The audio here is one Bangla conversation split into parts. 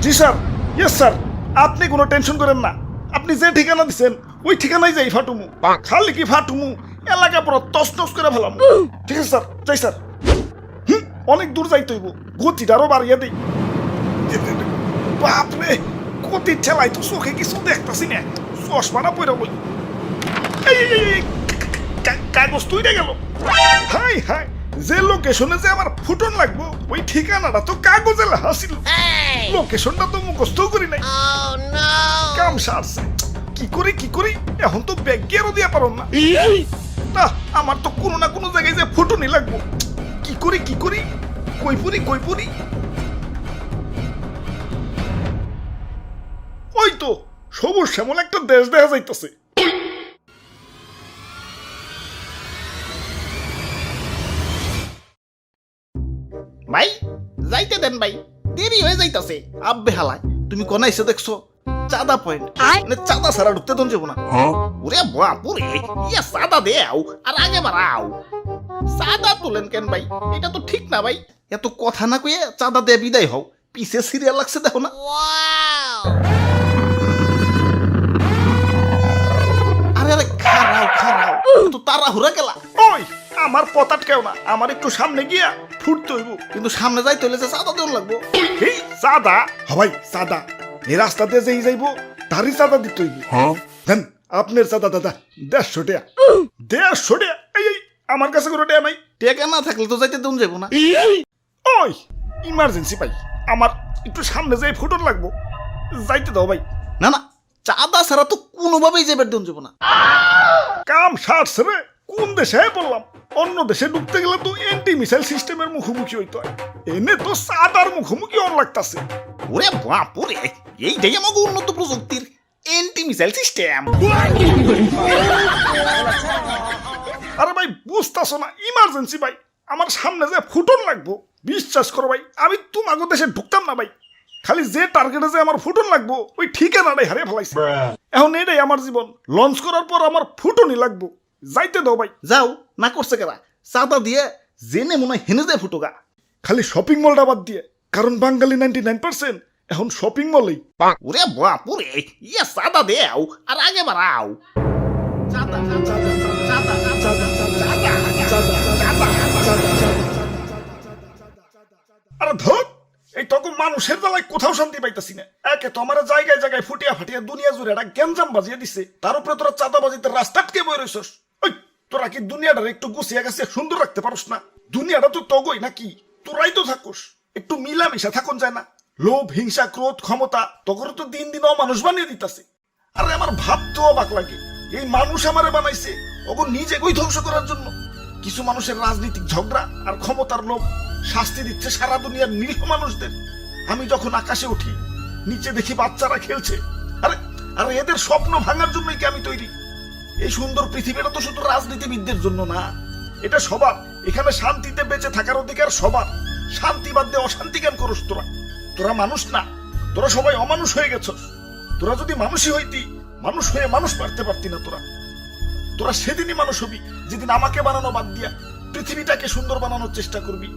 জি স্যার, ইয়েস স্যার, আপনি কোনো টেনশন করেন না। আপনি যে ঠিকানা দিচ্ছেন ওই ঠিকানায় যাই ফাটুমু। খালি কি ফাটুমু, এলাকা পুরো তছনছ করে ফেলাম। ঠিক আছে স্যার, যাই স্যার। অনেক দূর যাইতে হইব, গতিটা আরো বাড়িয়ে দিই। বাপরে, গতি ঠেলাই তো চোখে কিছু দেখতেছি না, চশমাটা পরে বলি। কাগজ তুইটা গেল। হাই হাই, যে লোকেশনে যে আমার ফুটন লাগবো ওই ঠিকানাটা তো কাগজে লেখা ছিল। লোকেশনটা তো মুখস্থ করি নাই। কাম সারছে, কি করি এখন তো ব্যাগ গিয়েও দিয়া পারো না। না, আমার তো কোনো না কোনো জায়গায় যে ফুটনই লাগবো। কি করি কই পুরি। ওই তো সবুজ শ্যামল একটা দেশ দেখা যাইতেছে। ভাই যাইতে দেন ভাই, দেরি হয়ে যাইতাছে। আব্বে হালায়, তুমি কোন এসে দেখছো? চাঁদা পয়েন্ট, মানে চাঁদা ছাড়া ঢুকতে দন যাবো না। ওরে বাপুরে, ইয়া চাঁদা দেও আর আগে বাড়াও। চাঁদা তুলেন কেন ভাই? এটা তো ঠিক না ভাই। এত কথা না কইয়ে চাঁদা দিয়ে বিদায় হও। পিছে সিরিয়াল লাগছে দেখো না। আরে আরে খারাও, তো তাড়াহুড়া গেলা। ওই আমার পতাট কেউ না, আমার একটু সামনে গিয়া ফুটতে হইব। কিন্তু সামনে যাইতে হলে যে চাঁদা দেওয়া লাগবো। এই চাঁদা হবাই চাঁদা, এই রাস্তাতে যেই যাইব তারই চাঁদা দিতে হইব। দেন আপনার চাঁদা দাদা 150 টাকা। 150 টাকা? এই আমার কাছে কোনো টাকা নাই। টেকা না থাকলে তো যাইতে দেন যাবো না। ওই ইমার্জেন্সি ভাই, আমার একটু সামনে যাই ফুটন লাগবো, যাইতে দাও ভাই। না না, চাঁদা ছাড়া তো কোনোভাবেই যাবার দেন যাবো না। কাম সারছে রে, কোন দেশে বললাম? অন্য দেশে ঢুকতে গেলে তো এন্টি মিসাইল সিস্টেমের মুখোমুখি হইতে হয়, এনে তো চাঁদার মুখোমুখি অন লাগতাছে। ওরে বাপুরে, এইটাই আমাকে উন্নত প্রযুক্তির এন্টি মিসাইল সিস্টেম। আরে ভাই বুঝতেছো না, ইমার্জেন্সি ভাই, আমার সামনে যে ফুটন লাগবো। বিশ্বাস করো ভাই, আমি তোমাকে দেশে ঢুকতাম না ভাই। খালি যে টার্গেটে যে আমার ফুটন লাগবো ওই ঠিকানাটাই হারিয়ে ফেলাইছে। এখন এটাই আমার জীবন, লঞ্চ করার পর আমার ফুটনই লাগবো, যাইতে দাও ভাই। যাও, না করছে কেরা? চাঁদা দিয়ে জেনে মনে হয় হেনে যায় ফুটোগা। খালি শপিং মলটা বাদ দিয়ে, কারণ বাঙালি 99% এখন শপিং মলেই। ওরে বাপুরে, ইয়া চাঁদা দেও আর আগে বাড়াও। চাঁদা চাঁদা চাঁদা চাঁদা আরে ধর, এই তখন মানুষের বেলায় কোথাও শান্তি পাইতাছি না। একে তো আমার জায়গায় জায়গায় ফুটিয়া ফাটিয়া দুনিয়া জুড়ে একটা গ্যাঞ্জাম বাজিয়ে দিছে, তার উপরে তোরা চাঁদা বাজিতে রাস্তা আটকে বই রইছস। ওই তোরা কি দুনিয়াটার একটু গুছিয়ে গেছে সুন্দর রাখতে পারস না? দুনিয়াটা তো তগই নাকি, তোরাই তো থাকুস। একটু মিলামিশা থাকুন যায় না? লোভ, হিংসা, ক্রোধ, ক্ষমতা তখন তো দিন দিন অমানুষ বানিয়ে দিতাছে। আরে আমার ভাবতেও অবাক লাগে, এই মানুষ আমারে বানাইছে ওগো নিজে কই ধ্বংস করার জন্য। কিছু মানুষের রাজনৈতিক ঝগড়া আর ক্ষমতার লোভ শাস্তি দিচ্ছে সারা দুনিয়ার নিরীহ মানুষদের। আমি যখন আকাশে উঠি, নিচে দেখি বাচ্চারা খেলছে। আরে আরে এদের স্বপ্ন ভাঙার জন্যই কি আমি তৈরি? এই সুন্দর পৃথিবীটা তো শুধু রাজনীতিবিদদের জন্য না, এটা সবার। এখানে শান্তিতে বেঁচে থাকার অধিকার সবার। শান্তি বাদ দিয়ে অশান্তি কেন করস তোরা? তোরা মানুষ না, তোরা সবাই অমানুষ হয়ে গেছস। তোরা যদি মানুষই হইতি, মানুষ হয়ে মানুষ মারতে পারতি না। তোরা সেদিনই মানুষ হবি যেদিন আমাকে বানানো বাদ দিয়া পৃথিবীটাকে সুন্দর বানানোর চেষ্টা করবি।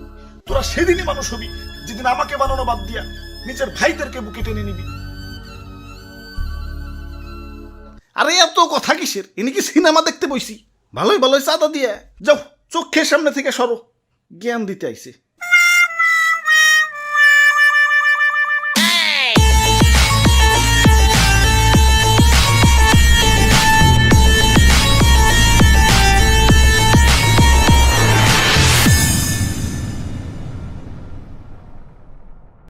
তোরা সেদিনই মানুষ হবি যেদিন আমাকে বানানো বাদ দিয়া নিজের ভাইদেরকে বুকে টেনে নিবি। আরে এত কথা কিসের? ইনি কি সিনেমা দেখতে বইছি? ভালোই চাঁদা দিয়ে যাও, চোখের সামনে থেকে সরো। জ্ঞান দিতে আইছে।